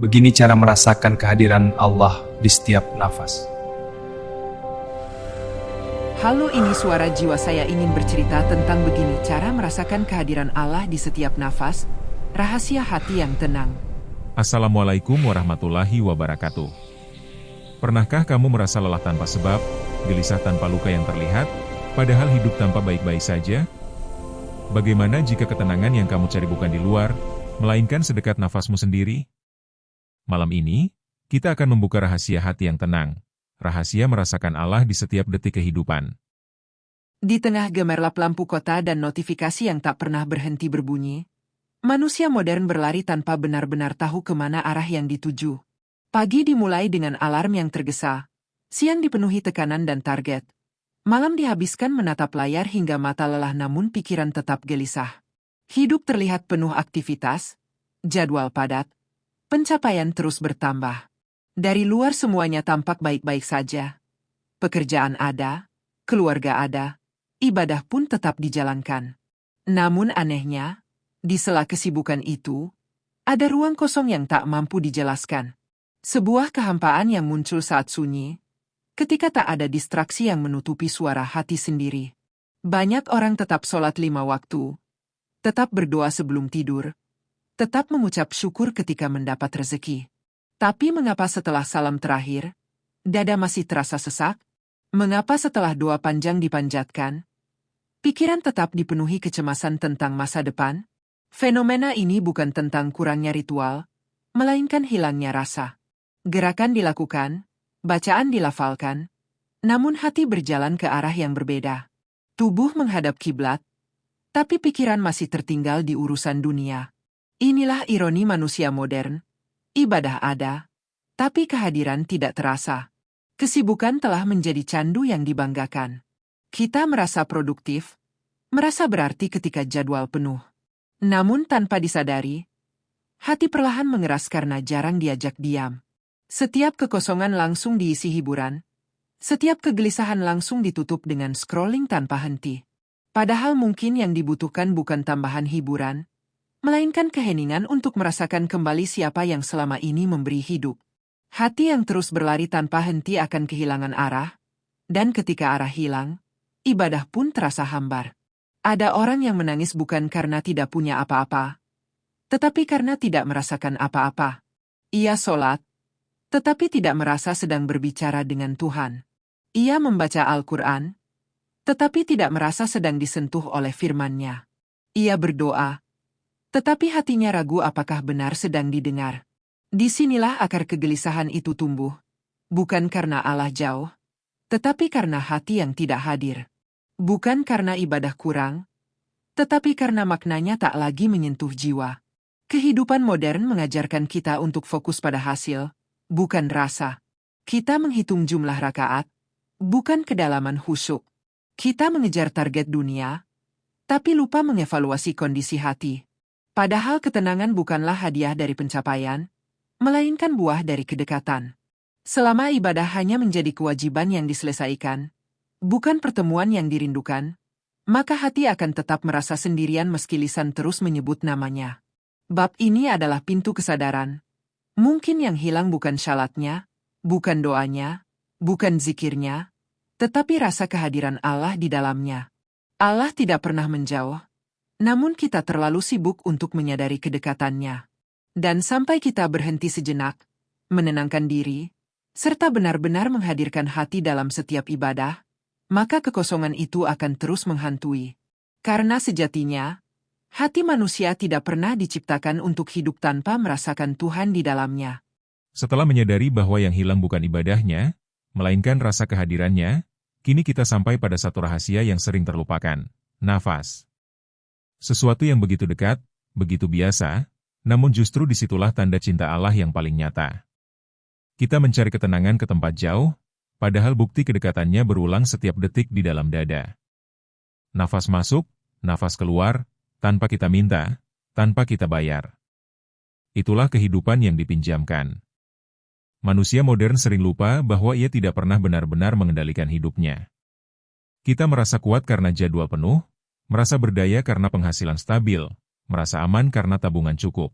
Begini cara merasakan kehadiran Allah di setiap nafas. Halo, ini suara jiwa. Saya ingin bercerita tentang begini cara merasakan kehadiran Allah di setiap nafas, rahasia hati yang tenang. Assalamualaikum warahmatullahi wabarakatuh. Pernahkah kamu merasa lelah tanpa sebab, gelisah tanpa luka yang terlihat, padahal hidup tanpa baik-baik saja? Bagaimana jika ketenangan yang kamu cari bukan di luar, melainkan sedekat nafasmu sendiri? Malam ini, kita akan membuka rahasia hati yang tenang, rahasia merasakan Allah di setiap detik kehidupan. Di tengah gemerlap lampu kota dan notifikasi yang tak pernah berhenti berbunyi, manusia modern berlari tanpa benar-benar tahu kemana arah yang dituju. Pagi dimulai dengan alarm yang tergesa, siang dipenuhi tekanan dan target, malam dihabiskan menatap layar hingga mata lelah namun pikiran tetap gelisah. Hidup terlihat penuh aktivitas, jadwal padat, pencapaian terus bertambah. Dari luar semuanya tampak baik-baik saja. Pekerjaan ada, keluarga ada, ibadah pun tetap dijalankan. Namun anehnya, di sela kesibukan itu, ada ruang kosong yang tak mampu dijelaskan. Sebuah kehampaan yang muncul saat sunyi, ketika tak ada distraksi yang menutupi suara hati sendiri. Banyak orang tetap sholat 5 waktu, tetap berdoa sebelum tidur, tetap mengucap syukur ketika mendapat rezeki. Tapi mengapa setelah salam terakhir, dada masih terasa sesak? Mengapa setelah doa panjang dipanjatkan, pikiran tetap dipenuhi kecemasan tentang masa depan? Fenomena ini bukan tentang kurangnya ritual, melainkan hilangnya rasa. Gerakan dilakukan, bacaan dilafalkan, namun hati berjalan ke arah yang berbeda. Tubuh menghadap kiblat, tapi pikiran masih tertinggal di urusan dunia. Inilah ironi manusia modern. Ibadah ada, tapi kehadiran tidak terasa. Kesibukan telah menjadi candu yang dibanggakan. Kita merasa produktif, merasa berarti ketika jadwal penuh. Namun tanpa disadari, hati perlahan mengeras karena jarang diajak diam. Setiap kekosongan langsung diisi hiburan, setiap kegelisahan langsung ditutup dengan scrolling tanpa henti. Padahal mungkin yang dibutuhkan bukan tambahan hiburan, melainkan keheningan untuk merasakan kembali siapa yang selama ini memberi hidup. Hati yang terus berlari tanpa henti akan kehilangan arah, dan ketika arah hilang, ibadah pun terasa hambar. Ada orang yang menangis bukan karena tidak punya apa-apa, tetapi karena tidak merasakan apa-apa. Ia sholat, tetapi tidak merasa sedang berbicara dengan Tuhan. Ia membaca Al-Quran, tetapi tidak merasa sedang disentuh oleh firman-Nya. Ia berdoa, tetapi hatinya ragu apakah benar sedang didengar. Disinilah akar kegelisahan itu tumbuh, bukan karena Allah jauh, tetapi karena hati yang tidak hadir. Bukan karena ibadah kurang, tetapi karena maknanya tak lagi menyentuh jiwa. Kehidupan modern mengajarkan kita untuk fokus pada hasil, bukan rasa. Kita menghitung jumlah rakaat, bukan kedalaman khusyuk. Kita mengejar target dunia, tapi lupa mengevaluasi kondisi hati. Padahal ketenangan bukanlah hadiah dari pencapaian, melainkan buah dari kedekatan. Selama ibadah hanya menjadi kewajiban yang diselesaikan, bukan pertemuan yang dirindukan, maka hati akan tetap merasa sendirian meski lisan terus menyebut namanya. Bab ini adalah pintu kesadaran. Mungkin yang hilang bukan syalatnya, bukan doanya, bukan zikirnya, tetapi rasa kehadiran Allah di dalamnya. Allah tidak pernah menjauh, namun kita terlalu sibuk untuk menyadari kedekatannya. Dan sampai kita berhenti sejenak, menenangkan diri, serta benar-benar menghadirkan hati dalam setiap ibadah, maka kekosongan itu akan terus menghantui. Karena sejatinya, hati manusia tidak pernah diciptakan untuk hidup tanpa merasakan Tuhan di dalamnya. Setelah menyadari bahwa yang hilang bukan ibadahnya, melainkan rasa kehadirannya, kini kita sampai pada satu rahasia yang sering terlupakan, nafas. Sesuatu yang begitu dekat, begitu biasa, namun justru disitulah tanda cinta Allah yang paling nyata. Kita mencari ketenangan ke tempat jauh, padahal bukti kedekatannya berulang setiap detik di dalam dada. Nafas masuk, nafas keluar, tanpa kita minta, tanpa kita bayar. Itulah kehidupan yang dipinjamkan. Manusia modern sering lupa bahwa ia tidak pernah benar-benar mengendalikan hidupnya. Kita merasa kuat karena jadwal penuh, merasa berdaya karena penghasilan stabil, merasa aman karena tabungan cukup.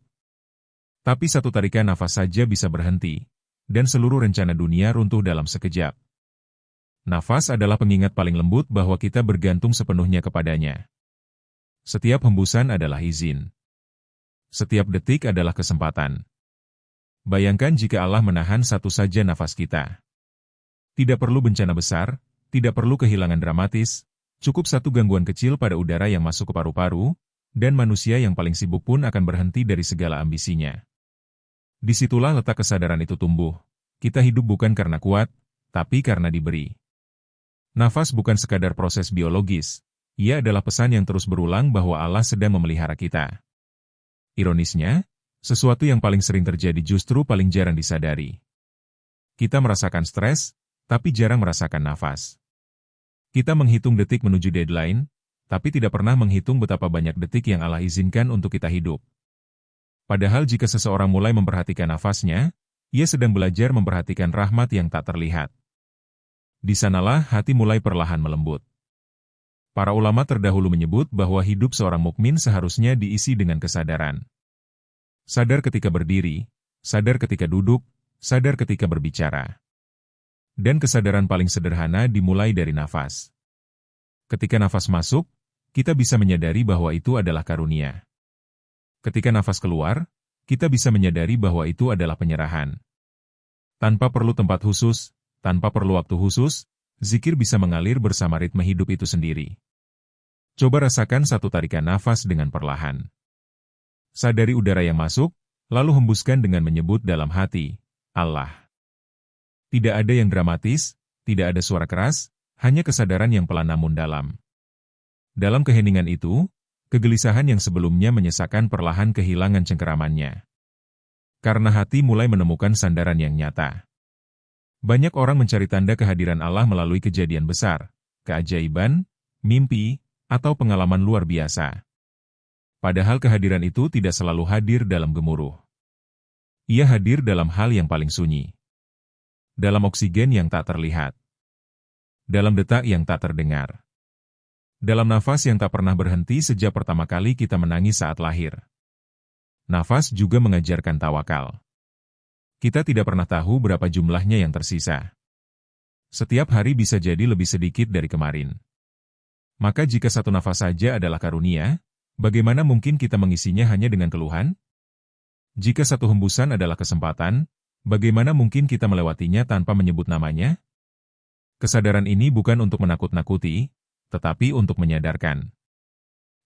Tapi satu tarikan nafas saja bisa berhenti, dan seluruh rencana dunia runtuh dalam sekejap. Nafas adalah pengingat paling lembut bahwa kita bergantung sepenuhnya kepadanya. Setiap hembusan adalah izin. Setiap detik adalah kesempatan. Bayangkan jika Allah menahan satu saja nafas kita. Tidak perlu bencana besar, tidak perlu kehilangan dramatis, cukup satu gangguan kecil pada udara yang masuk ke paru-paru, dan manusia yang paling sibuk pun akan berhenti dari segala ambisinya. Disitulah letak kesadaran itu tumbuh. Kita hidup bukan karena kuat, tapi karena diberi. Nafas bukan sekadar proses biologis, ia adalah pesan yang terus berulang bahwa Allah sedang memelihara kita. Ironisnya, sesuatu yang paling sering terjadi justru paling jarang disadari. Kita merasakan stres, tapi jarang merasakan nafas. Kita menghitung detik menuju deadline, tapi tidak pernah menghitung betapa banyak detik yang Allah izinkan untuk kita hidup. Padahal jika seseorang mulai memperhatikan nafasnya, ia sedang belajar memperhatikan rahmat yang tak terlihat. Di sanalah hati mulai perlahan melembut. Para ulama terdahulu menyebut bahwa hidup seorang mukmin seharusnya diisi dengan kesadaran. Sadar ketika berdiri, sadar ketika duduk, sadar ketika berbicara. Dan kesadaran paling sederhana dimulai dari nafas. Ketika nafas masuk, kita bisa menyadari bahwa itu adalah karunia. Ketika nafas keluar, kita bisa menyadari bahwa itu adalah penyerahan. Tanpa perlu tempat khusus, tanpa perlu waktu khusus, zikir bisa mengalir bersama ritme hidup itu sendiri. Coba rasakan satu tarikan nafas dengan perlahan. Sadari udara yang masuk, lalu hembuskan dengan menyebut dalam hati, Allah. Tidak ada yang dramatis, tidak ada suara keras, hanya kesadaran yang pelan namun dalam. Dalam keheningan itu, kegelisahan yang sebelumnya menyesakan perlahan kehilangan cengkeramannya. Karena hati mulai menemukan sandaran yang nyata. Banyak orang mencari tanda kehadiran Allah melalui kejadian besar, keajaiban, mimpi, atau pengalaman luar biasa. Padahal kehadiran itu tidak selalu hadir dalam gemuruh. Ia hadir dalam hal yang paling sunyi. Dalam oksigen yang tak terlihat. Dalam detak yang tak terdengar. Dalam nafas yang tak pernah berhenti sejak pertama kali kita menangis saat lahir. Nafas juga mengajarkan tawakal. Kita tidak pernah tahu berapa jumlahnya yang tersisa. Setiap hari bisa jadi lebih sedikit dari kemarin. Maka jika satu nafas saja adalah karunia, bagaimana mungkin kita mengisinya hanya dengan keluhan? Jika satu hembusan adalah kesempatan, bagaimana mungkin kita melewatinya tanpa menyebut namanya? Kesadaran ini bukan untuk menakut-nakuti, tetapi untuk menyadarkan.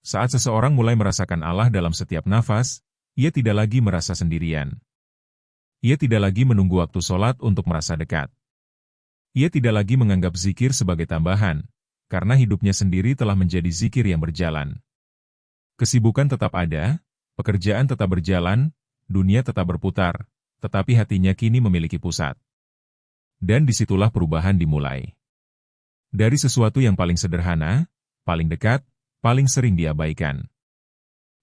Saat seseorang mulai merasakan Allah dalam setiap nafas, ia tidak lagi merasa sendirian. Ia tidak lagi menunggu waktu sholat untuk merasa dekat. Ia tidak lagi menganggap zikir sebagai tambahan, karena hidupnya sendiri telah menjadi zikir yang berjalan. Kesibukan tetap ada, pekerjaan tetap berjalan, dunia tetap berputar, tetapi hatinya kini memiliki pusat. Dan disitulah perubahan dimulai. Dari sesuatu yang paling sederhana, paling dekat, paling sering diabaikan.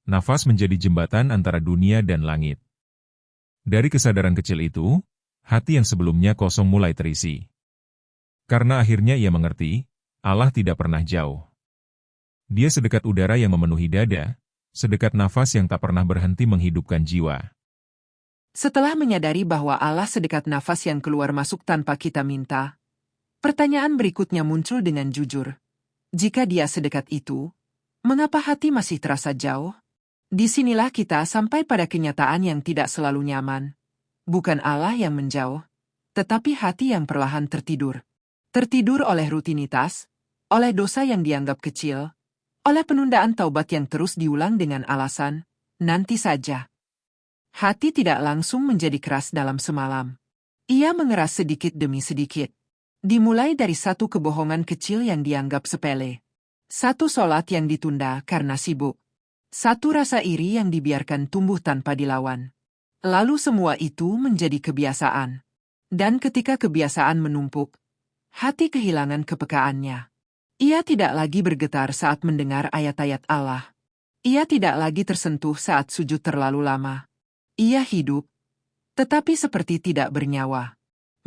Nafas menjadi jembatan antara dunia dan langit. Dari kesadaran kecil itu, hati yang sebelumnya kosong mulai terisi. Karena akhirnya ia mengerti, Allah tidak pernah jauh. Dia sedekat udara yang memenuhi dada, sedekat nafas yang tak pernah berhenti menghidupkan jiwa. Setelah menyadari bahwa Allah sedekat nafas yang keluar masuk tanpa kita minta, pertanyaan berikutnya muncul dengan jujur. Jika dia sedekat itu, mengapa hati masih terasa jauh? Disinilah kita sampai pada kenyataan yang tidak selalu nyaman. Bukan Allah yang menjauh, tetapi hati yang perlahan tertidur. Tertidur oleh rutinitas, oleh dosa yang dianggap kecil, oleh penundaan taubat yang terus diulang dengan alasan, nanti saja. Hati tidak langsung menjadi keras dalam semalam. Ia mengeras sedikit demi sedikit. Dimulai dari satu kebohongan kecil yang dianggap sepele. Satu sholat yang ditunda karena sibuk. Satu rasa iri yang dibiarkan tumbuh tanpa dilawan. Lalu semua itu menjadi kebiasaan. Dan ketika kebiasaan menumpuk, hati kehilangan kepekaannya. Ia tidak lagi bergetar saat mendengar ayat-ayat Allah. Ia tidak lagi tersentuh saat sujud terlalu lama. Ia hidup, tetapi seperti tidak bernyawa.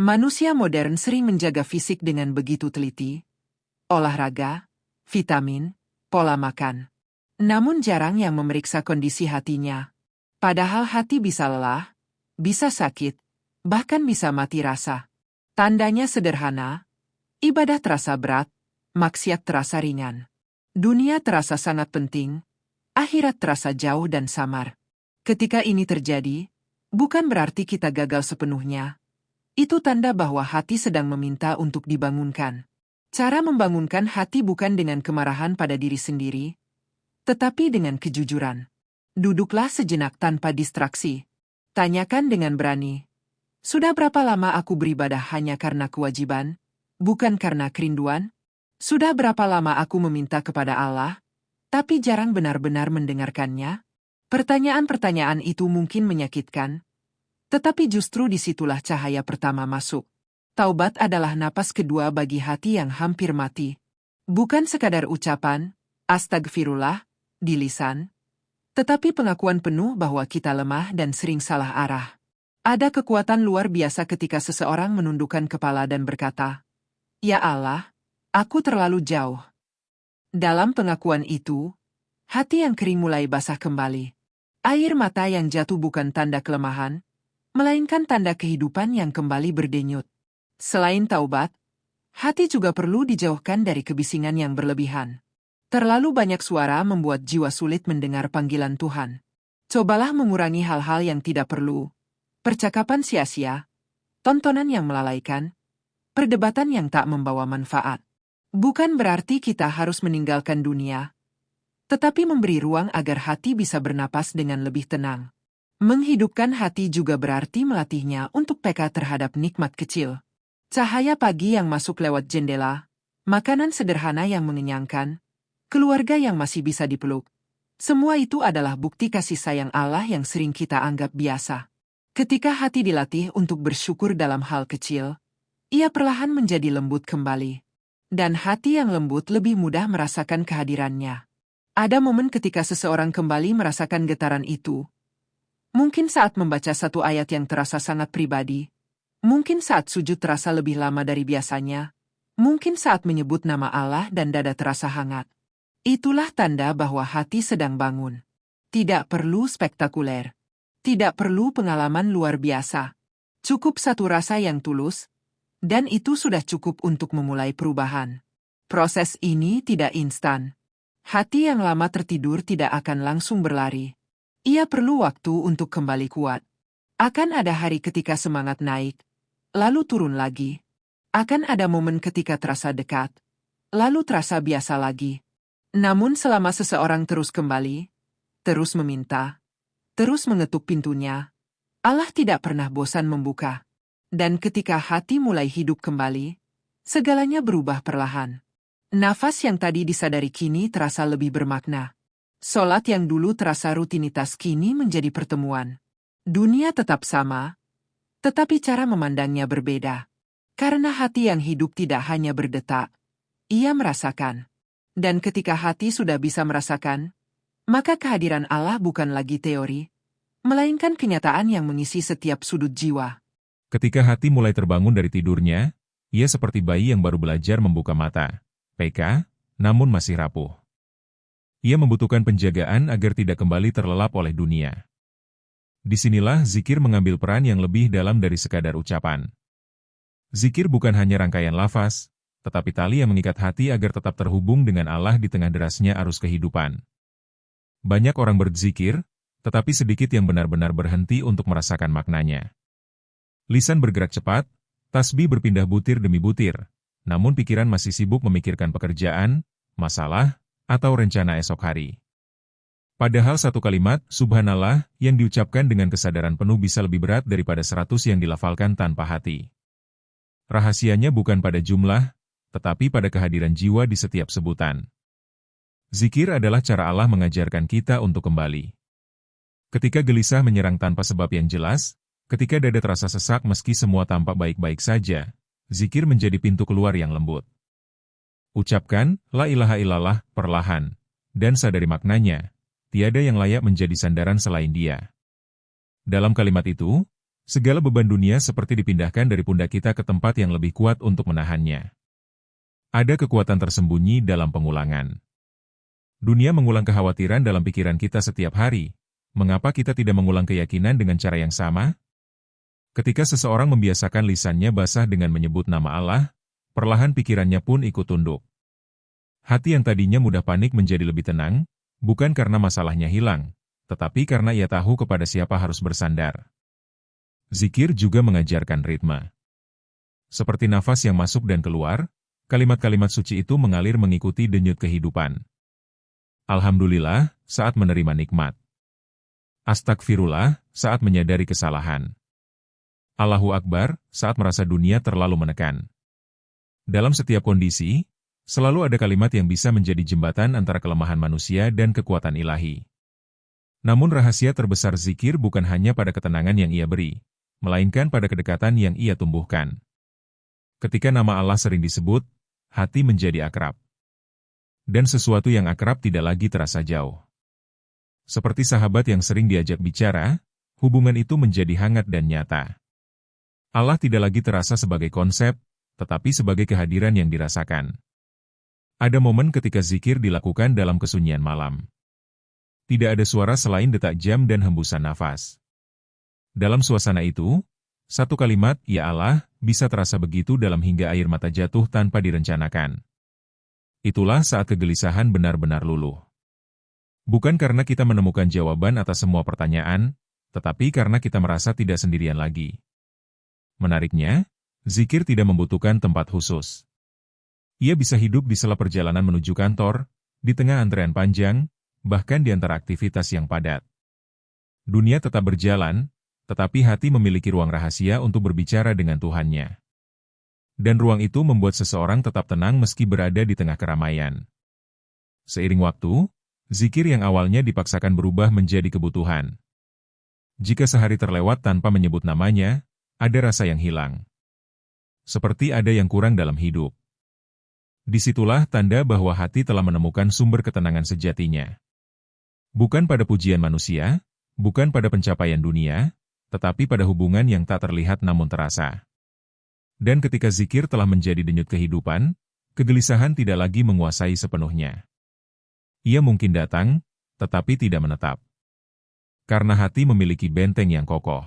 Manusia modern sering menjaga fisik dengan begitu teliti. Olahraga, vitamin, pola makan. Namun jarang yang memeriksa kondisi hatinya. Padahal hati bisa lelah, bisa sakit, bahkan bisa mati rasa. Tandanya sederhana, ibadah terasa berat, maksiat terasa ringan. Dunia terasa sangat penting, akhirat terasa jauh dan samar. Ketika ini terjadi, bukan berarti kita gagal sepenuhnya. Itu tanda bahwa hati sedang meminta untuk dibangunkan. Cara membangunkan hati bukan dengan kemarahan pada diri sendiri, tetapi dengan kejujuran. Duduklah sejenak tanpa distraksi. Tanyakan dengan berani, sudah berapa lama aku beribadah hanya karena kewajiban, bukan karena kerinduan? Sudah berapa lama aku meminta kepada Allah, tapi jarang benar-benar mendengarkannya? Pertanyaan-pertanyaan itu mungkin menyakitkan, tetapi justru disitulah cahaya pertama masuk. Taubat adalah napas kedua bagi hati yang hampir mati. Bukan sekadar ucapan, astagfirullah, di lisan, tetapi pengakuan penuh bahwa kita lemah dan sering salah arah. Ada kekuatan luar biasa ketika seseorang menundukkan kepala dan berkata, "Ya Allah, aku terlalu jauh." Dalam pengakuan itu, hati yang kering mulai basah kembali. Air mata yang jatuh bukan tanda kelemahan, melainkan tanda kehidupan yang kembali berdenyut. Selain taubat, hati juga perlu dijauhkan dari kebisingan yang berlebihan. Terlalu banyak suara membuat jiwa sulit mendengar panggilan Tuhan. Cobalah mengurangi hal-hal yang tidak perlu, percakapan sia-sia, tontonan yang melalaikan, perdebatan yang tak membawa manfaat. Bukan berarti kita harus meninggalkan dunia, tetapi memberi ruang agar hati bisa bernapas dengan lebih tenang. Menghidupkan hati juga berarti melatihnya untuk peka terhadap nikmat kecil. Cahaya pagi yang masuk lewat jendela, makanan sederhana yang mengenyangkan, keluarga yang masih bisa dipeluk. Semua itu adalah bukti kasih sayang Allah yang sering kita anggap biasa. Ketika hati dilatih untuk bersyukur dalam hal kecil, ia perlahan menjadi lembut kembali. Dan hati yang lembut lebih mudah merasakan kehadirannya. Ada momen ketika seseorang kembali merasakan getaran itu. Mungkin saat membaca satu ayat yang terasa sangat pribadi. Mungkin saat sujud terasa lebih lama dari biasanya. Mungkin saat menyebut nama Allah dan dada terasa hangat. Itulah tanda bahwa hati sedang bangun. Tidak perlu spektakuler. Tidak perlu pengalaman luar biasa. Cukup satu rasa yang tulus, dan itu sudah cukup untuk memulai perubahan. Proses ini tidak instan. Hati yang lama tertidur tidak akan langsung berlari. Ia perlu waktu untuk kembali kuat. Akan ada hari ketika semangat naik, lalu turun lagi. Akan ada momen ketika terasa dekat, lalu terasa biasa lagi. Namun selama seseorang terus kembali, terus meminta, terus mengetuk pintunya, Allah tidak pernah bosan membuka. Dan ketika hati mulai hidup kembali, segalanya berubah perlahan. Nafas yang tadi disadari kini terasa lebih bermakna. Solat yang dulu terasa rutinitas kini menjadi pertemuan. Dunia tetap sama, tetapi cara memandangnya berbeda. Karena hati yang hidup tidak hanya berdetak, ia merasakan. Dan ketika hati sudah bisa merasakan, maka kehadiran Allah bukan lagi teori, melainkan kenyataan yang mengisi setiap sudut jiwa. Ketika hati mulai terbangun dari tidurnya, ia seperti bayi yang baru belajar membuka mata. PK, namun masih rapuh. Ia membutuhkan penjagaan agar tidak kembali terlelap oleh dunia. Disinilah zikir mengambil peran yang lebih dalam dari sekadar ucapan. Zikir bukan hanya rangkaian lafaz, tetapi tali yang mengikat hati agar tetap terhubung dengan Allah di tengah derasnya arus kehidupan. Banyak orang berzikir, tetapi sedikit yang benar-benar berhenti untuk merasakan maknanya. Lisan bergerak cepat, tasbih berpindah butir demi butir, namun pikiran masih sibuk memikirkan pekerjaan, masalah, atau rencana esok hari. Padahal satu kalimat, subhanallah, yang diucapkan dengan kesadaran penuh bisa lebih berat daripada 100 yang dilafalkan tanpa hati. Rahasianya bukan pada jumlah, tetapi pada kehadiran jiwa di setiap sebutan. Zikir adalah cara Allah mengajarkan kita untuk kembali. Ketika gelisah menyerang tanpa sebab yang jelas, ketika dada terasa sesak meski semua tampak baik-baik saja, zikir menjadi pintu keluar yang lembut. Ucapkan, la ilaha illallah, perlahan, dan sadari maknanya, tiada yang layak menjadi sandaran selain Dia. Dalam kalimat itu, segala beban dunia seperti dipindahkan dari pundak kita ke tempat yang lebih kuat untuk menahannya. Ada kekuatan tersembunyi dalam pengulangan. Dunia mengulang kekhawatiran dalam pikiran kita setiap hari, Mengapa kita tidak mengulang keyakinan dengan cara yang sama? Ketika seseorang membiasakan lisannya basah dengan menyebut nama Allah, perlahan pikirannya pun ikut tunduk. Hati yang tadinya mudah panik menjadi lebih tenang, bukan karena masalahnya hilang, tetapi karena ia tahu kepada siapa harus bersandar. Zikir juga mengajarkan ritme. Seperti nafas yang masuk dan keluar, kalimat-kalimat suci itu mengalir mengikuti denyut kehidupan. Alhamdulillah, saat menerima nikmat. Astagfirullah, saat menyadari kesalahan. Allahu Akbar, saat merasa dunia terlalu menekan. Dalam setiap kondisi, selalu ada kalimat yang bisa menjadi jembatan antara kelemahan manusia dan kekuatan ilahi. Namun rahasia terbesar zikir bukan hanya pada ketenangan yang ia beri, melainkan pada kedekatan yang ia tumbuhkan. Ketika nama Allah sering disebut, hati menjadi akrab. Dan sesuatu yang akrab tidak lagi terasa jauh. Seperti sahabat yang sering diajak bicara, hubungan itu menjadi hangat dan nyata. Allah tidak lagi terasa sebagai konsep, tetapi sebagai kehadiran yang dirasakan. Ada momen ketika zikir dilakukan dalam kesunyian malam. Tidak ada suara selain detak jam dan hembusan nafas. Dalam suasana itu, satu kalimat, "Ya Allah," bisa terasa begitu dalam hingga air mata jatuh tanpa direncanakan. Itulah saat kegelisahan benar-benar luluh. Bukan karena kita menemukan jawaban atas semua pertanyaan, tetapi karena kita merasa tidak sendirian lagi. Menariknya, zikir tidak membutuhkan tempat khusus. Ia bisa hidup di sela perjalanan menuju kantor, di tengah antrean panjang, bahkan di antara aktivitas yang padat. Dunia tetap berjalan, tetapi hati memiliki ruang rahasia untuk berbicara dengan Tuhannya. Dan ruang itu membuat seseorang tetap tenang meski berada di tengah keramaian. Seiring waktu, zikir yang awalnya dipaksakan berubah menjadi kebutuhan. Jika sehari terlewat tanpa menyebut namanya, ada rasa yang hilang. Seperti ada yang kurang dalam hidup. Disitulah tanda bahwa hati telah menemukan sumber ketenangan sejatinya. Bukan pada pujian manusia, bukan pada pencapaian dunia, tetapi pada hubungan yang tak terlihat namun terasa. Dan ketika zikir telah menjadi denyut kehidupan, kegelisahan tidak lagi menguasai sepenuhnya. Ia mungkin datang, tetapi tidak menetap. Karena hati memiliki benteng yang kokoh.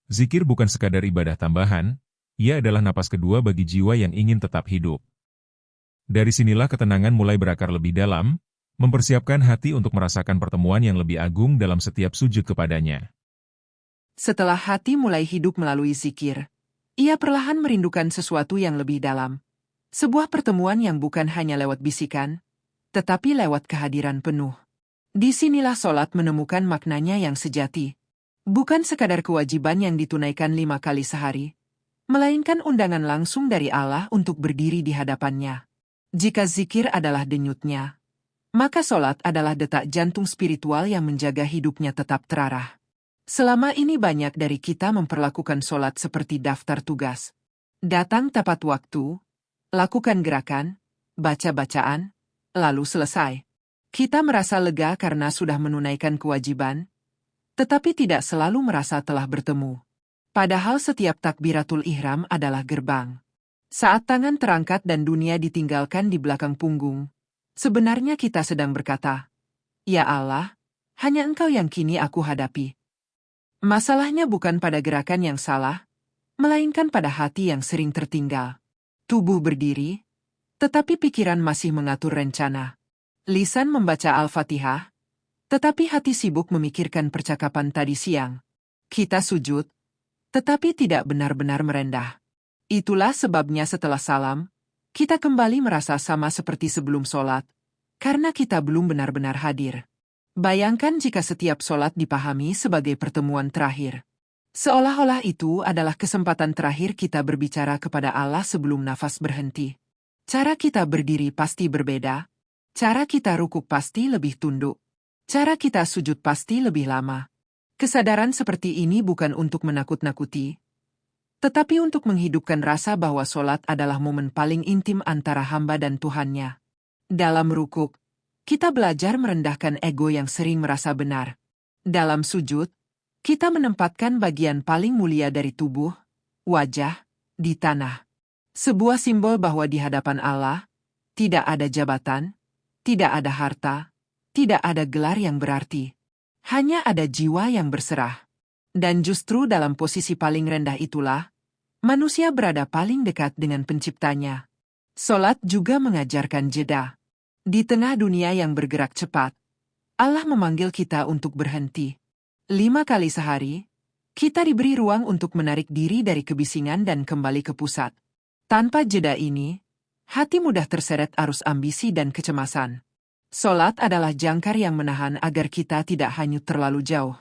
Zikir bukan sekadar ibadah tambahan, ia adalah napas kedua bagi jiwa yang ingin tetap hidup. Dari sinilah ketenangan mulai berakar lebih dalam, mempersiapkan hati untuk merasakan pertemuan yang lebih agung dalam setiap sujud kepadanya. Setelah hati mulai hidup melalui zikir, ia perlahan merindukan sesuatu yang lebih dalam. Sebuah pertemuan yang bukan hanya lewat bisikan, tetapi lewat kehadiran penuh. Disinilah solat menemukan maknanya yang sejati. Bukan sekadar kewajiban yang ditunaikan 5 kali sehari, melainkan undangan langsung dari Allah untuk berdiri di hadapannya. Jika zikir adalah denyutnya, maka solat adalah detak jantung spiritual yang menjaga hidupnya tetap terarah. Selama ini banyak dari kita memperlakukan solat seperti daftar tugas. Datang tepat waktu, lakukan gerakan, baca bacaan, lalu selesai. Kita merasa lega karena sudah menunaikan kewajiban, tetapi tidak selalu merasa telah bertemu. Padahal setiap takbiratul ihram adalah gerbang. Saat tangan terangkat dan dunia ditinggalkan di belakang punggung, sebenarnya kita sedang berkata, "Ya Allah, hanya Engkau yang kini aku hadapi." Masalahnya bukan pada gerakan yang salah, melainkan pada hati yang sering tertinggal. Tubuh berdiri, tetapi pikiran masih mengatur rencana. Lisan membaca Al-Fatihah, tetapi hati sibuk memikirkan percakapan tadi siang. Kita sujud, tetapi tidak benar-benar merendah. Itulah sebabnya setelah salam, kita kembali merasa sama seperti sebelum sholat, karena kita belum benar-benar hadir. Bayangkan jika setiap sholat dipahami sebagai pertemuan terakhir. Seolah-olah itu adalah kesempatan terakhir kita berbicara kepada Allah sebelum nafas berhenti. Cara kita berdiri pasti berbeda, cara kita rukuk pasti lebih tunduk, cara kita sujud pasti lebih lama. Kesadaran seperti ini bukan untuk menakut-nakuti, tetapi untuk menghidupkan rasa bahwa sholat adalah momen paling intim antara hamba dan Tuhannya. Dalam rukuk, kita belajar merendahkan ego yang sering merasa benar. Dalam sujud, kita menempatkan bagian paling mulia dari tubuh, wajah, di tanah. Sebuah simbol bahwa di hadapan Allah, tidak ada jabatan, tidak ada harta, tidak ada gelar yang berarti. Hanya ada jiwa yang berserah. Dan justru dalam posisi paling rendah itulah, manusia berada paling dekat dengan penciptanya. Solat juga mengajarkan jeda. Di tengah dunia yang bergerak cepat, Allah memanggil kita untuk berhenti. 5 kali sehari, kita diberi ruang untuk menarik diri dari kebisingan dan kembali ke pusat. Tanpa jeda ini, hati mudah terseret arus ambisi dan kecemasan. Solat adalah jangkar yang menahan agar kita tidak hanyut terlalu jauh.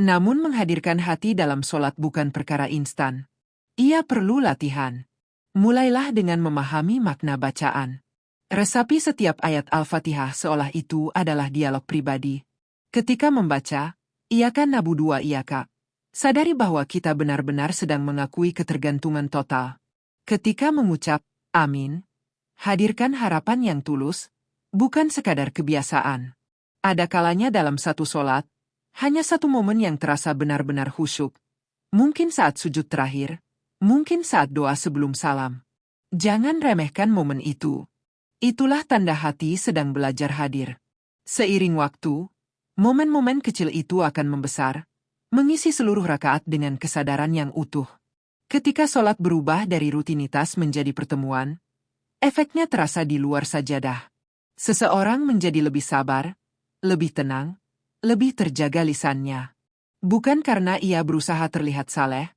Namun menghadirkan hati dalam solat bukan perkara instan. Ia perlu latihan. Mulailah dengan memahami makna bacaan. Resapi setiap ayat Al-Fatihah seolah itu adalah dialog pribadi. Ketika membaca, iakan nabu dua iyaka. Sadari bahwa kita benar-benar sedang mengakui ketergantungan total. Ketika mengucap, amin, hadirkan harapan yang tulus, bukan sekadar kebiasaan. Ada kalanya dalam satu solat, hanya satu momen yang terasa benar-benar khusyuk. Mungkin saat sujud terakhir, mungkin saat doa sebelum salam. Jangan remehkan momen itu. Itulah tanda hati sedang belajar hadir. Seiring waktu, momen-momen kecil itu akan membesar, mengisi seluruh rakaat dengan kesadaran yang utuh. Ketika solat berubah dari rutinitas menjadi pertemuan, efeknya terasa di luar sajadah. Seseorang menjadi lebih sabar, lebih tenang, lebih terjaga lisannya. Bukan karena ia berusaha terlihat saleh,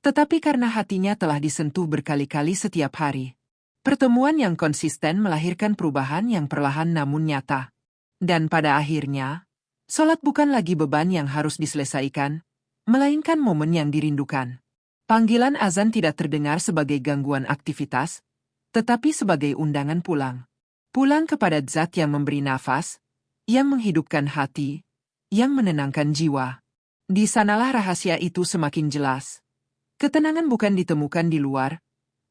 tetapi karena hatinya telah disentuh berkali-kali setiap hari. Pertemuan yang konsisten melahirkan perubahan yang perlahan namun nyata. Dan pada akhirnya, solat bukan lagi beban yang harus diselesaikan, melainkan momen yang dirindukan. Panggilan azan tidak terdengar sebagai gangguan aktivitas, tetapi sebagai undangan pulang. Pulang kepada Zat yang memberi nafas, yang menghidupkan hati, yang menenangkan jiwa. Di sanalah rahasia itu semakin jelas. Ketenangan bukan ditemukan di luar,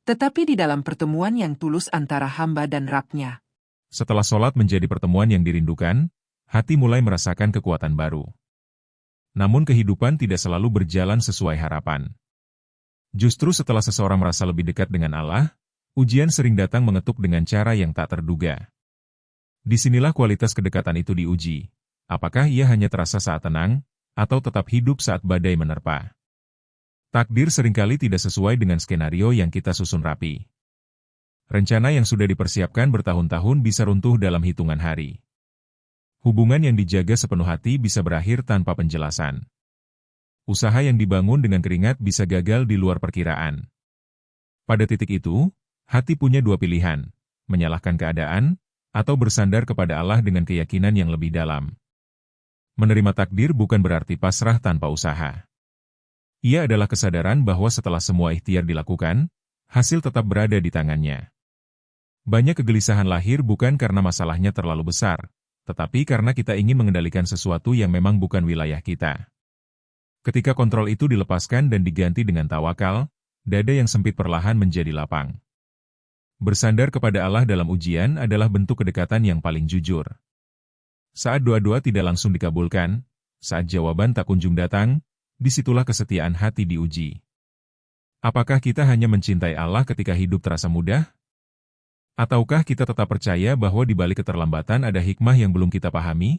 tetapi di dalam pertemuan yang tulus antara hamba dan Rabb-Nya. Setelah solat menjadi pertemuan yang dirindukan, hati mulai merasakan kekuatan baru. Namun kehidupan tidak selalu berjalan sesuai harapan. Justru setelah seseorang merasa lebih dekat dengan Allah, ujian sering datang mengetuk dengan cara yang tak terduga. Disinilah kualitas kedekatan itu diuji. Apakah ia hanya terasa saat tenang, atau tetap hidup saat badai menerpa? Takdir seringkali tidak sesuai dengan skenario yang kita susun rapi. Rencana yang sudah dipersiapkan bertahun-tahun bisa runtuh dalam hitungan hari. Hubungan yang dijaga sepenuh hati bisa berakhir tanpa penjelasan. Usaha yang dibangun dengan keringat bisa gagal di luar perkiraan. Pada titik itu, hati punya dua pilihan, menyalahkan keadaan, atau bersandar kepada Allah dengan keyakinan yang lebih dalam. Menerima takdir bukan berarti pasrah tanpa usaha. Ia adalah kesadaran bahwa setelah semua ikhtiar dilakukan, hasil tetap berada di tangannya. Banyak kegelisahan lahir bukan karena masalahnya terlalu besar, tetapi karena kita ingin mengendalikan sesuatu yang memang bukan wilayah kita. Ketika kontrol itu dilepaskan dan diganti dengan tawakal, dada yang sempit perlahan menjadi lapang. Bersandar kepada Allah dalam ujian adalah bentuk kedekatan yang paling jujur. Saat doa-doa tidak langsung dikabulkan, saat jawaban tak kunjung datang, disitulah kesetiaan hati diuji. Apakah kita hanya mencintai Allah ketika hidup terasa mudah? Ataukah kita tetap percaya bahwa di balik keterlambatan ada hikmah yang belum kita pahami?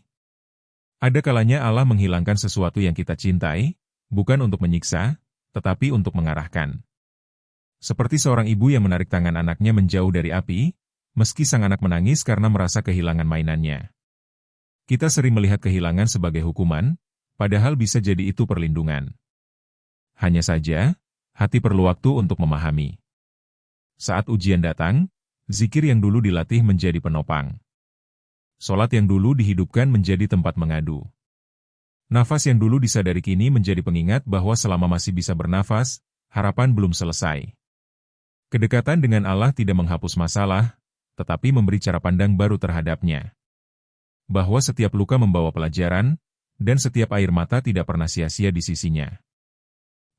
Ada kalanya Allah menghilangkan sesuatu yang kita cintai, bukan untuk menyiksa, tetapi untuk mengarahkan. Seperti seorang ibu yang menarik tangan anaknya menjauh dari api, meski sang anak menangis karena merasa kehilangan mainannya. Kita sering melihat kehilangan sebagai hukuman, padahal bisa jadi itu perlindungan. Hanya saja, hati perlu waktu untuk memahami. Saat ujian datang, zikir yang dulu dilatih menjadi penopang. Solat yang dulu dihidupkan menjadi tempat mengadu. Nafas yang dulu disadari kini menjadi pengingat bahwa selama masih bisa bernafas, harapan belum selesai. Kedekatan dengan Allah tidak menghapus masalah, tetapi memberi cara pandang baru terhadapnya. Bahwa setiap luka membawa pelajaran, dan setiap air mata tidak pernah sia-sia di sisinya.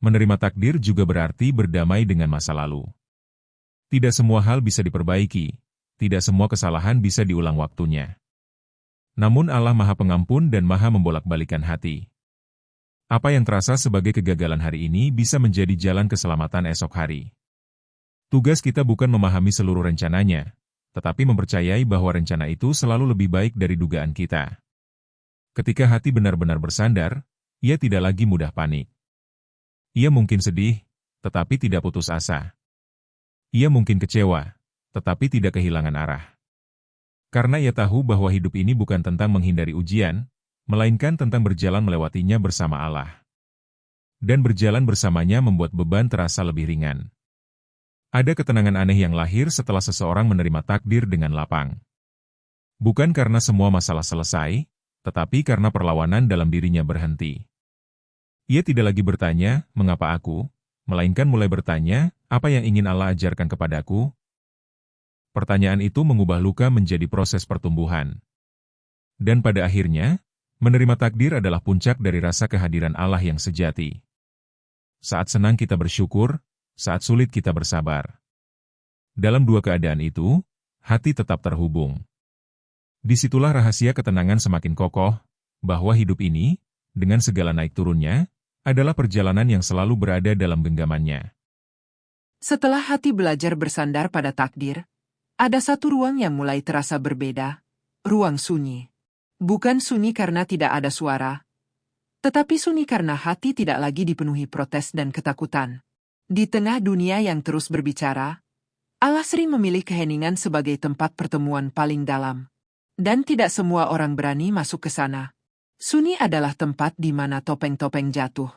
Menerima takdir juga berarti berdamai dengan masa lalu. Tidak semua hal bisa diperbaiki, tidak semua kesalahan bisa diulang waktunya. Namun Allah Maha Pengampun dan Maha Membolak-balikan hati. Apa yang terasa sebagai kegagalan hari ini bisa menjadi jalan keselamatan esok hari. Tugas kita bukan memahami seluruh rencananya, tetapi mempercayai bahwa rencana itu selalu lebih baik dari dugaan kita. Ketika hati benar-benar bersandar, ia tidak lagi mudah panik. Ia mungkin sedih, tetapi tidak putus asa. Ia mungkin kecewa, tetapi tidak kehilangan arah. Karena ia tahu bahwa hidup ini bukan tentang menghindari ujian, melainkan tentang berjalan melewatinya bersama Allah. Dan berjalan bersamanya membuat beban terasa lebih ringan. Ada ketenangan aneh yang lahir setelah seseorang menerima takdir dengan lapang. Bukan karena semua masalah selesai, tetapi karena perlawanan dalam dirinya berhenti. Ia tidak lagi bertanya, mengapa aku, melainkan mulai bertanya, apa yang ingin Allah ajarkan kepadaku? Pertanyaan itu mengubah luka menjadi proses pertumbuhan. Dan pada akhirnya, menerima takdir adalah puncak dari rasa kehadiran Allah yang sejati. Saat senang kita bersyukur, saat sulit kita bersabar. Dalam dua keadaan itu, hati tetap terhubung. Disitulah rahasia ketenangan semakin kokoh, bahwa hidup ini, dengan segala naik turunnya, adalah perjalanan yang selalu berada dalam genggamannya. Setelah hati belajar bersandar pada takdir, ada satu ruang yang mulai terasa berbeda, ruang sunyi. Bukan sunyi karena tidak ada suara, tetapi sunyi karena hati tidak lagi dipenuhi protes dan ketakutan. Di tengah dunia yang terus berbicara, Allah sering memilih keheningan sebagai tempat pertemuan paling dalam. Dan tidak semua orang berani masuk ke sana. Sunyi adalah tempat di mana topeng-topeng jatuh.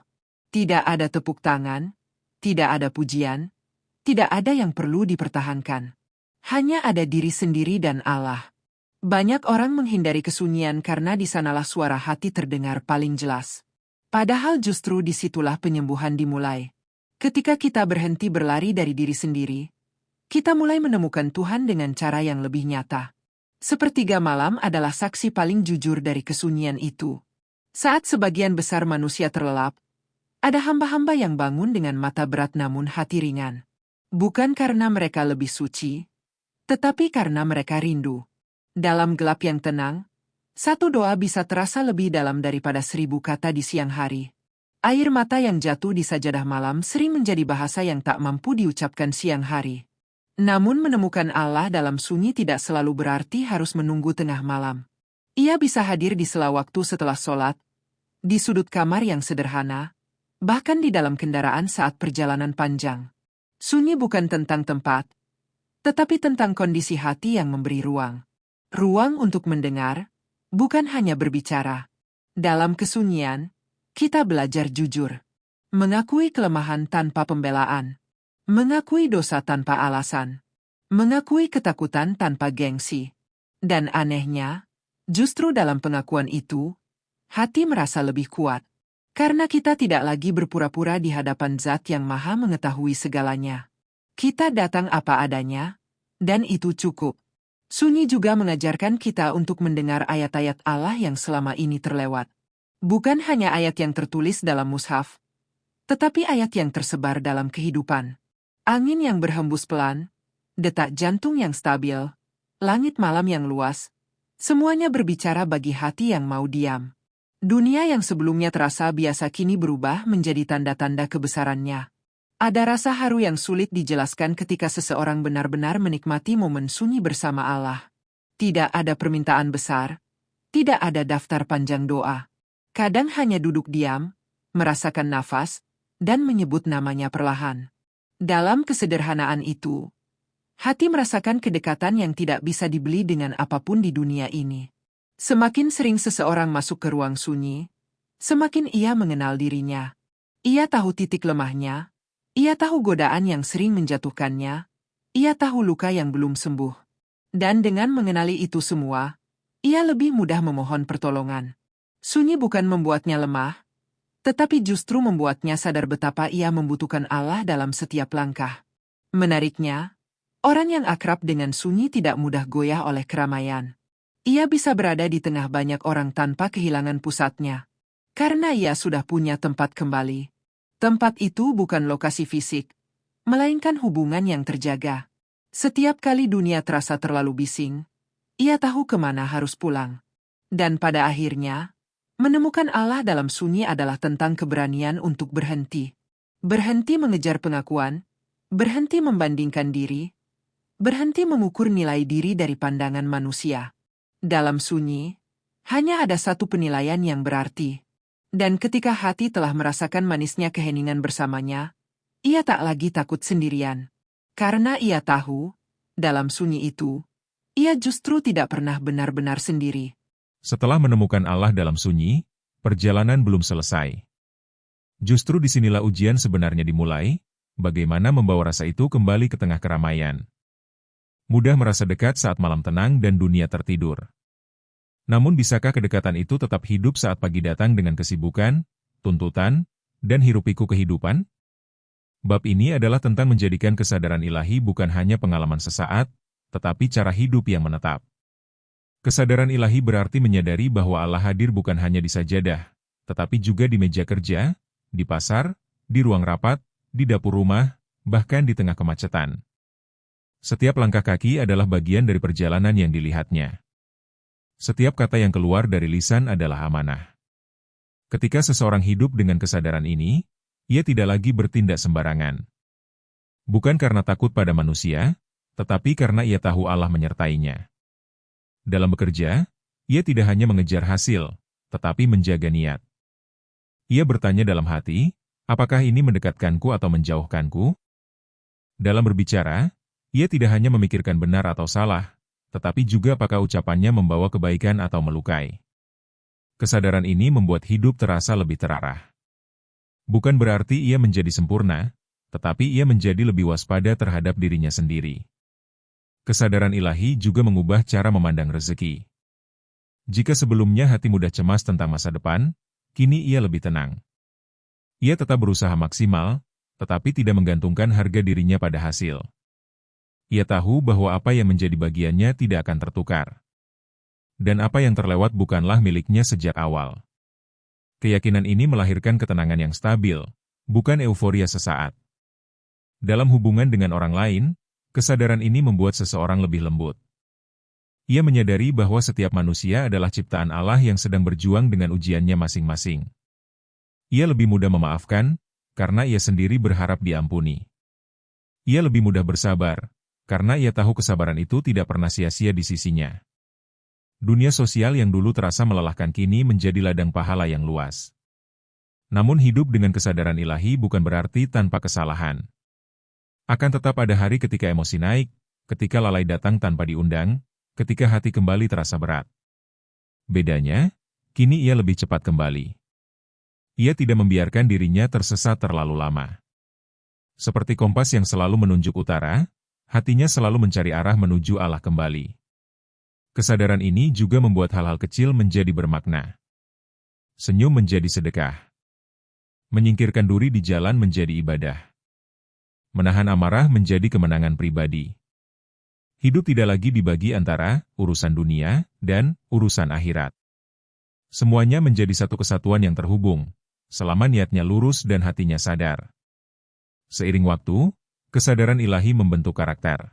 Tidak ada tepuk tangan, tidak ada pujian, tidak ada yang perlu dipertahankan. Hanya ada diri sendiri dan Allah. Banyak orang menghindari kesunyian karena di sanalah suara hati terdengar paling jelas. Padahal justru disitulah penyembuhan dimulai. Ketika kita berhenti berlari dari diri sendiri, kita mulai menemukan Tuhan dengan cara yang lebih nyata. Sepertiga malam adalah saksi paling jujur dari kesunyian itu. Saat sebagian besar manusia terlelap, ada hamba-hamba yang bangun dengan mata berat namun hati ringan. Bukan karena mereka lebih suci, tetapi karena mereka rindu. Dalam gelap yang tenang, satu doa bisa terasa lebih dalam daripada 1000 kata di siang hari. Air mata yang jatuh di sajadah malam sering menjadi bahasa yang tak mampu diucapkan siang hari. Namun menemukan Allah dalam sunyi tidak selalu berarti harus menunggu tengah malam. Ia bisa hadir di sela waktu setelah sholat, di sudut kamar yang sederhana, bahkan di dalam kendaraan saat perjalanan panjang. Sunyi bukan tentang tempat, tetapi tentang kondisi hati yang memberi ruang. Ruang untuk mendengar, bukan hanya berbicara. Dalam kesunyian, kita belajar jujur. Mengakui kelemahan tanpa pembelaan. Mengakui dosa tanpa alasan. Mengakui ketakutan tanpa gengsi. Dan anehnya, justru dalam pengakuan itu, hati merasa lebih kuat. Karena kita tidak lagi berpura-pura di hadapan Zat yang Maha mengetahui segalanya. Kita datang apa adanya, dan itu cukup. Sunyi juga mengajarkan kita untuk mendengar ayat-ayat Allah yang selama ini terlewat. Bukan hanya ayat yang tertulis dalam mushaf, tetapi ayat yang tersebar dalam kehidupan. Angin yang berhembus pelan, detak jantung yang stabil, langit malam yang luas, semuanya berbicara bagi hati yang mau diam. Dunia yang sebelumnya terasa biasa kini berubah menjadi tanda-tanda kebesarannya. Ada rasa haru yang sulit dijelaskan ketika seseorang benar-benar menikmati momen sunyi bersama Allah. Tidak ada permintaan besar, tidak ada daftar panjang doa. Kadang hanya duduk diam, merasakan nafas, dan menyebut namanya perlahan. Dalam kesederhanaan itu, hati merasakan kedekatan yang tidak bisa dibeli dengan apapun di dunia ini. Semakin sering seseorang masuk ke ruang sunyi, semakin ia mengenal dirinya. Ia tahu titik lemahnya, ia tahu godaan yang sering menjatuhkannya, ia tahu luka yang belum sembuh. Dan dengan mengenali itu semua, ia lebih mudah memohon pertolongan. Sunyi bukan membuatnya lemah, tetapi justru membuatnya sadar betapa ia membutuhkan Allah dalam setiap langkah. Menariknya, orang yang akrab dengan sunyi tidak mudah goyah oleh keramaian. Ia bisa berada di tengah banyak orang tanpa kehilangan pusatnya. Karena ia sudah punya tempat kembali. Tempat itu bukan lokasi fisik, melainkan hubungan yang terjaga. Setiap kali dunia terasa terlalu bising, ia tahu kemana harus pulang. Dan pada akhirnya, menemukan Allah dalam sunyi adalah tentang keberanian untuk berhenti. Berhenti mengejar pengakuan, berhenti membandingkan diri, berhenti mengukur nilai diri dari pandangan manusia. Dalam sunyi, Hanya ada satu penilaian yang berarti. Dan ketika hati telah merasakan manisnya keheningan bersamanya, ia tak lagi takut sendirian. Karena ia tahu, dalam sunyi itu, ia justru tidak pernah benar-benar sendiri. Setelah menemukan Allah dalam sunyi, perjalanan belum selesai. Justru disinilah ujian sebenarnya dimulai, bagaimana membawa rasa itu kembali ke tengah keramaian. Mudah merasa dekat saat malam tenang dan dunia tertidur. Namun bisakah kedekatan itu tetap hidup saat pagi datang dengan kesibukan, tuntutan, dan hiruk-pikuk kehidupan? Bab ini adalah tentang menjadikan kesadaran ilahi bukan hanya pengalaman sesaat, tetapi cara hidup yang menetap. Kesadaran ilahi berarti menyadari bahwa Allah hadir bukan hanya di sajadah, tetapi juga di meja kerja, di pasar, di ruang rapat, di dapur rumah, bahkan di tengah kemacetan. Setiap langkah kaki adalah bagian dari perjalanan yang dilihatnya. Setiap kata yang keluar dari lisan adalah amanah. Ketika seseorang hidup dengan kesadaran ini, ia tidak lagi bertindak sembarangan. Bukan karena takut pada manusia, tetapi karena ia tahu Allah menyertainya. Dalam bekerja, ia tidak hanya mengejar hasil, tetapi menjaga niat. Ia bertanya dalam hati, apakah ini mendekatkanku atau menjauhkanku? Dalam berbicara, ia tidak hanya memikirkan benar atau salah, tetapi juga apakah ucapannya membawa kebaikan atau melukai. Kesadaran ini membuat hidup terasa lebih terarah. Bukan berarti ia menjadi sempurna, tetapi ia menjadi lebih waspada terhadap dirinya sendiri. Kesadaran ilahi juga mengubah cara memandang rezeki. Jika sebelumnya hati mudah cemas tentang masa depan, kini ia lebih tenang. Ia tetap berusaha maksimal, tetapi tidak menggantungkan harga dirinya pada hasil. Ia tahu bahwa apa yang menjadi bagiannya tidak akan tertukar. Dan apa yang terlewat bukanlah miliknya sejak awal. Keyakinan ini melahirkan ketenangan yang stabil, bukan euforia sesaat. Dalam hubungan dengan orang lain, kesadaran ini membuat seseorang lebih lembut. Ia menyadari bahwa setiap manusia adalah ciptaan Allah yang sedang berjuang dengan ujiannya masing-masing. Ia lebih mudah memaafkan, karena ia sendiri berharap diampuni. Ia lebih mudah bersabar, karena ia tahu kesabaran itu tidak pernah sia-sia di sisinya. Dunia sosial yang dulu terasa melelahkan kini menjadi ladang pahala yang luas. Namun hidup dengan kesadaran ilahi bukan berarti tanpa kesalahan. Akan tetap ada hari ketika emosi naik, ketika lalai datang tanpa diundang, ketika hati kembali terasa berat. Bedanya, kini ia lebih cepat kembali. Ia tidak membiarkan dirinya tersesat terlalu lama. Seperti kompas yang selalu menunjuk utara, hatinya selalu mencari arah menuju Allah kembali. Kesadaran ini juga membuat hal-hal kecil menjadi bermakna. Senyum menjadi sedekah. Menyingkirkan duri di jalan menjadi ibadah. Menahan amarah menjadi kemenangan pribadi. Hidup tidak lagi dibagi antara urusan dunia dan urusan akhirat. Semuanya menjadi satu kesatuan yang terhubung, selama niatnya lurus dan hatinya sadar. Seiring waktu, kesadaran ilahi membentuk karakter.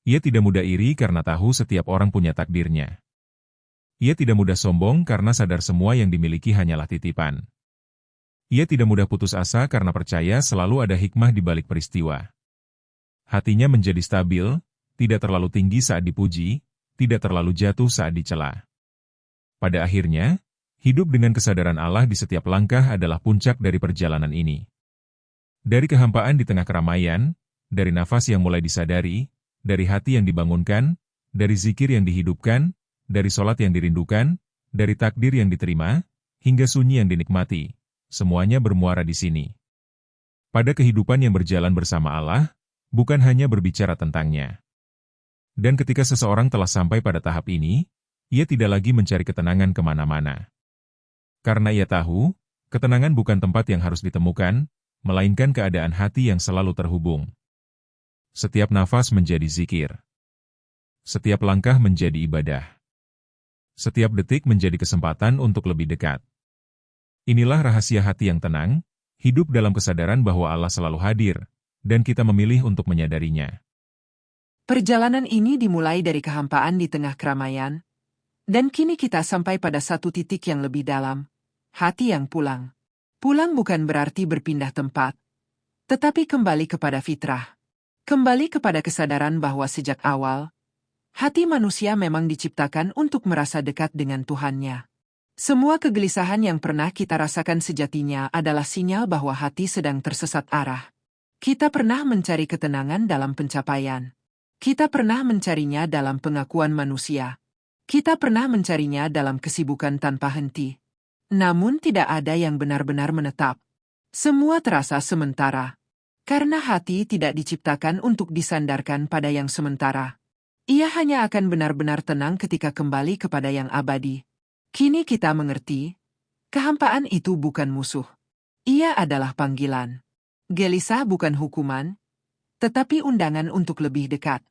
Ia tidak mudah iri karena tahu setiap orang punya takdirnya. Ia tidak mudah sombong karena sadar semua yang dimiliki hanyalah titipan. Ia tidak mudah putus asa karena percaya selalu ada hikmah di balik peristiwa. Hatinya menjadi stabil, tidak terlalu tinggi saat dipuji, tidak terlalu jatuh saat dicela. Pada akhirnya, hidup dengan kesadaran Allah di setiap langkah adalah puncak dari perjalanan ini. Dari kehampaan di tengah keramaian, dari nafas yang mulai disadari, dari hati yang dibangunkan, dari zikir yang dihidupkan, dari sholat yang dirindukan, dari takdir yang diterima, hingga sunyi yang dinikmati, semuanya bermuara di sini. Pada kehidupan yang berjalan bersama Allah, bukan hanya berbicara tentangnya. Dan ketika seseorang telah sampai pada tahap ini, ia tidak lagi mencari ketenangan kemana-mana. Karena ia tahu, ketenangan bukan tempat yang harus ditemukan, melainkan keadaan hati yang selalu terhubung. Setiap nafas menjadi zikir. Setiap langkah menjadi ibadah. Setiap detik menjadi kesempatan untuk lebih dekat. Inilah rahasia hati yang tenang, hidup dalam kesadaran bahwa Allah selalu hadir, dan kita memilih untuk menyadarinya. Perjalanan ini dimulai dari kehampaan di tengah keramaian, dan kini kita sampai pada satu titik yang lebih dalam, hati yang pulang. Pulang bukan berarti berpindah tempat, tetapi kembali kepada fitrah. Kembali kepada kesadaran bahwa sejak awal, Hati manusia memang diciptakan untuk merasa dekat dengan Tuhannya. Semua kegelisahan yang pernah kita rasakan sejatinya adalah sinyal bahwa hati sedang tersesat arah. Kita pernah mencari ketenangan dalam pencapaian. Kita pernah mencarinya dalam pengakuan manusia. Kita pernah mencarinya dalam kesibukan tanpa henti. Namun tidak ada yang benar-benar menetap. Semua terasa sementara. Karena hati tidak diciptakan untuk disandarkan pada yang sementara. Ia hanya akan benar-benar tenang ketika kembali kepada yang abadi. Kini kita mengerti, kehampaan itu bukan musuh. Ia adalah panggilan. Gelisah bukan hukuman, tetapi undangan untuk lebih dekat.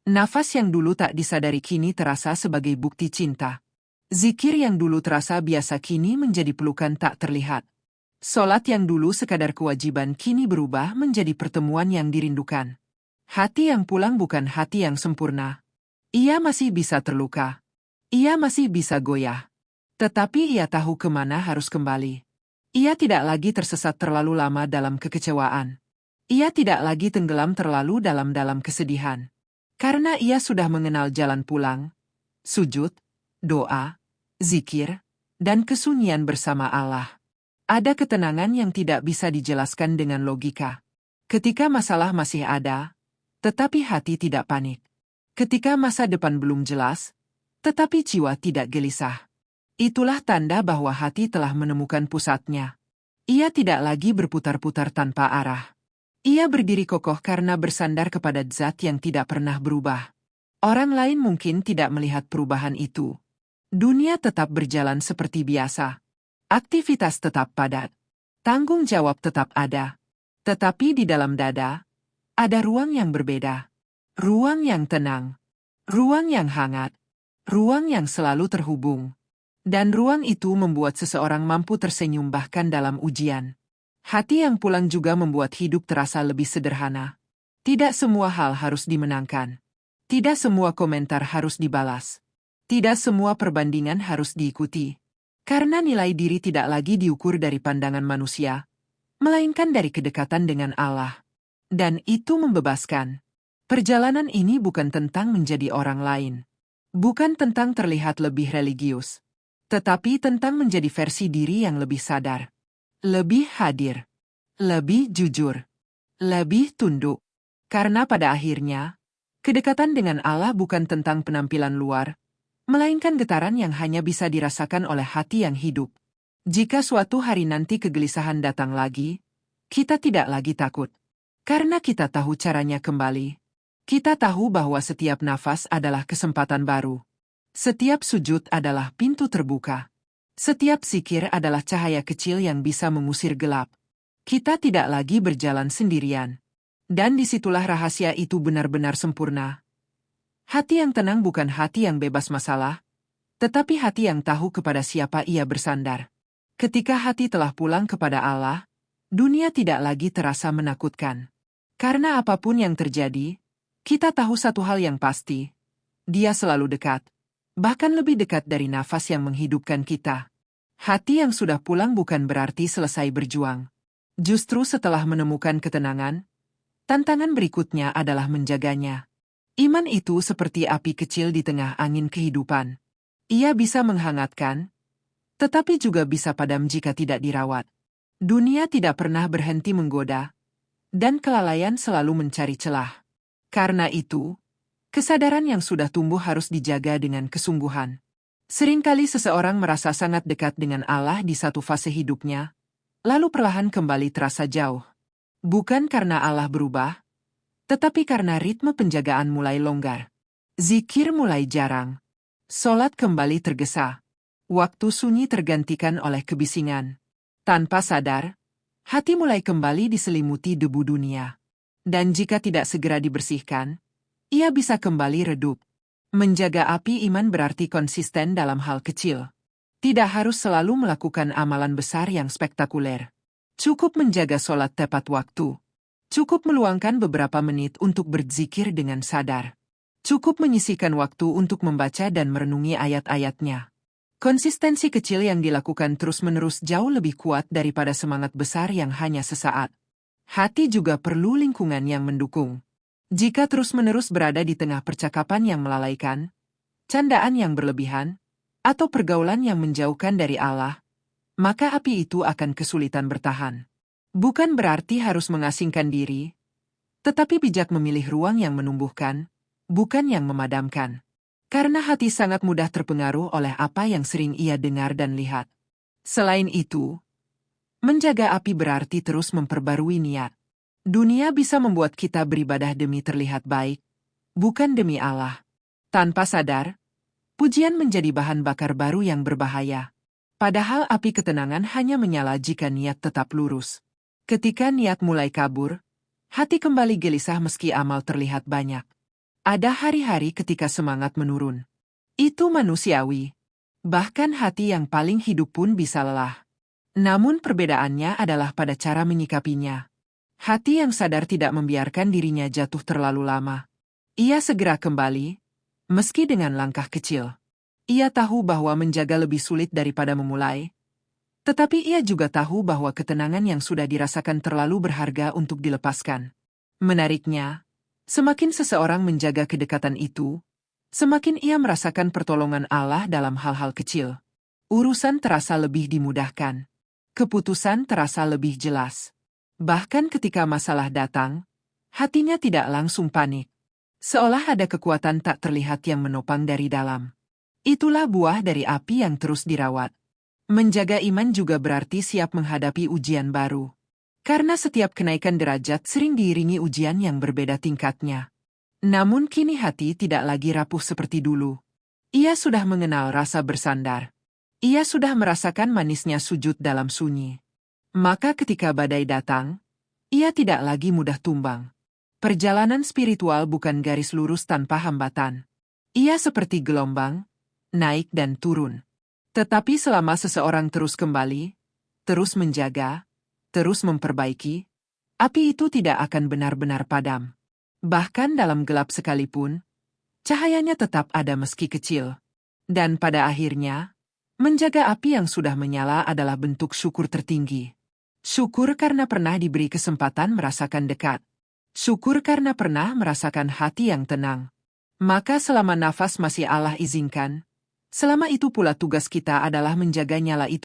Nafas yang dulu tak disadari kini terasa sebagai bukti cinta. Zikir yang dulu terasa biasa kini menjadi pelukan tak terlihat. Solat yang dulu sekadar kewajiban kini berubah menjadi pertemuan yang dirindukan. Hati yang pulang bukan hati yang sempurna. Ia masih bisa terluka. Ia masih bisa goyah. Tetapi ia tahu kemana harus kembali. Ia tidak lagi tersesat terlalu lama dalam kekecewaan. Ia tidak lagi tenggelam terlalu dalam kesedihan. Karena ia sudah mengenal jalan pulang, sujud, doa, zikir, dan kesunyian bersama Allah. Ada ketenangan yang tidak bisa dijelaskan dengan logika. Ketika masalah masih ada, tetapi hati tidak panik. Ketika masa depan belum jelas, tetapi jiwa tidak gelisah. Itulah tanda bahwa hati telah menemukan pusatnya. Ia tidak lagi berputar-putar tanpa arah. Ia berdiri kokoh karena bersandar kepada zat yang tidak pernah berubah. Orang lain mungkin tidak melihat perubahan itu. Dunia tetap berjalan seperti biasa. Aktivitas tetap padat. Tanggung jawab tetap ada. Tetapi di dalam dada, ada ruang yang berbeda. Ruang yang tenang. Ruang yang hangat. Ruang yang selalu terhubung. Dan ruang itu membuat seseorang mampu tersenyum bahkan dalam ujian. Hati yang pulang juga membuat hidup terasa lebih sederhana. Tidak semua hal harus dimenangkan. Tidak semua komentar harus dibalas. Tidak semua perbandingan harus diikuti. Karena nilai diri tidak lagi diukur dari pandangan manusia, melainkan dari kedekatan dengan Allah. Dan itu membebaskan. Perjalanan ini bukan tentang menjadi orang lain. Bukan tentang terlihat lebih religius. Tetapi tentang menjadi versi diri yang lebih sadar. Lebih hadir, lebih jujur, lebih tunduk. Karena pada akhirnya, kedekatan dengan Allah bukan tentang penampilan luar, melainkan getaran yang hanya bisa dirasakan oleh hati yang hidup. Jika suatu hari nanti kegelisahan datang lagi, kita tidak lagi takut. Karena kita tahu caranya kembali. Kita tahu bahwa setiap nafas adalah kesempatan baru. Setiap sujud adalah pintu terbuka. Setiap zikir adalah cahaya kecil yang bisa mengusir gelap. Kita tidak lagi berjalan sendirian. Dan disitulah rahasia itu benar-benar sempurna. Hati yang tenang bukan hati yang bebas masalah, tetapi hati yang tahu kepada siapa ia bersandar. Ketika hati telah pulang kepada Allah, dunia tidak lagi terasa menakutkan. Karena apapun yang terjadi, kita tahu satu hal yang pasti. Dia selalu dekat. Bahkan lebih dekat dari nafas yang menghidupkan kita. Hati yang sudah pulang bukan berarti selesai berjuang. Justru setelah menemukan ketenangan, tantangan berikutnya adalah menjaganya. Iman itu seperti api kecil di tengah angin kehidupan. Ia bisa menghangatkan, tetapi juga bisa padam jika tidak dirawat. Dunia tidak pernah berhenti menggoda, dan kelalaian selalu mencari celah. Karena itu, kesadaran yang sudah tumbuh harus dijaga dengan kesungguhan. Seringkali seseorang merasa sangat dekat dengan Allah di satu fase hidupnya, lalu perlahan kembali terasa jauh. Bukan karena Allah berubah, tetapi karena ritme penjagaan mulai longgar. Zikir mulai jarang. Solat kembali tergesa. Waktu sunyi tergantikan oleh kebisingan. Tanpa sadar, hati mulai kembali diselimuti debu dunia. Dan jika tidak segera dibersihkan, ia bisa kembali redup. Menjaga api iman berarti konsisten dalam hal kecil. Tidak harus selalu melakukan amalan besar yang spektakuler. Cukup menjaga sholat tepat waktu. Cukup meluangkan beberapa menit untuk berzikir dengan sadar. Cukup menyisihkan waktu untuk membaca dan merenungi ayat-ayatnya. Konsistensi kecil yang dilakukan terus-menerus jauh lebih kuat daripada semangat besar yang hanya sesaat. Hati juga perlu lingkungan yang mendukung. Jika terus-menerus berada di tengah percakapan yang melalaikan, candaan yang berlebihan, atau pergaulan yang menjauhkan dari Allah, maka api itu akan kesulitan bertahan. Bukan berarti harus mengasingkan diri, tetapi bijak memilih ruang yang menumbuhkan, bukan yang memadamkan. Karena hati sangat mudah terpengaruh oleh apa yang sering ia dengar dan lihat. Selain itu, menjaga api berarti terus memperbarui niat. Dunia bisa membuat kita beribadah demi terlihat baik, bukan demi Allah. Tanpa sadar, pujian menjadi bahan bakar baru yang berbahaya. Padahal api ketenangan hanya menyala jika niat tetap lurus. Ketika niat mulai kabur, hati kembali gelisah meski amal terlihat banyak. Ada hari-hari ketika semangat menurun. Itu manusiawi. Bahkan hati yang paling hidup pun bisa lelah. Namun perbedaannya adalah pada cara menyikapinya. Hati yang sadar tidak membiarkan dirinya jatuh terlalu lama. Ia segera kembali, meski dengan langkah kecil. Ia tahu bahwa menjaga lebih sulit daripada memulai. Tetapi ia juga tahu bahwa ketenangan yang sudah dirasakan terlalu berharga untuk dilepaskan. Menariknya, semakin seseorang menjaga kedekatan itu, semakin ia merasakan pertolongan Allah dalam hal-hal kecil. Urusan terasa lebih dimudahkan. Keputusan terasa lebih jelas. Bahkan ketika masalah datang, hatinya tidak langsung panik. Seolah ada kekuatan tak terlihat yang menopang dari dalam. Itulah buah dari api yang terus dirawat. Menjaga iman juga berarti siap menghadapi ujian baru. Karena setiap kenaikan derajat sering diiringi ujian yang berbeda tingkatnya. Namun kini hati tidak lagi rapuh seperti dulu. Ia sudah mengenal rasa bersandar. Ia sudah merasakan manisnya sujud dalam sunyi. Maka ketika badai datang, ia tidak lagi mudah tumbang. Perjalanan spiritual bukan garis lurus tanpa hambatan. Ia seperti gelombang, naik dan turun. Tetapi selama seseorang terus kembali, terus menjaga, terus memperbaiki, api itu tidak akan benar-benar padam. Bahkan dalam gelap sekalipun, cahayanya tetap ada meski kecil. Dan pada akhirnya, menjaga api yang sudah menyala adalah bentuk syukur tertinggi. Syukur karena pernah diberi kesempatan merasakan dekat. Syukur karena pernah merasakan hati yang tenang. Maka selama nafas masih Allah izinkan, selama itu pula tugas kita adalah menjaga nyala itu.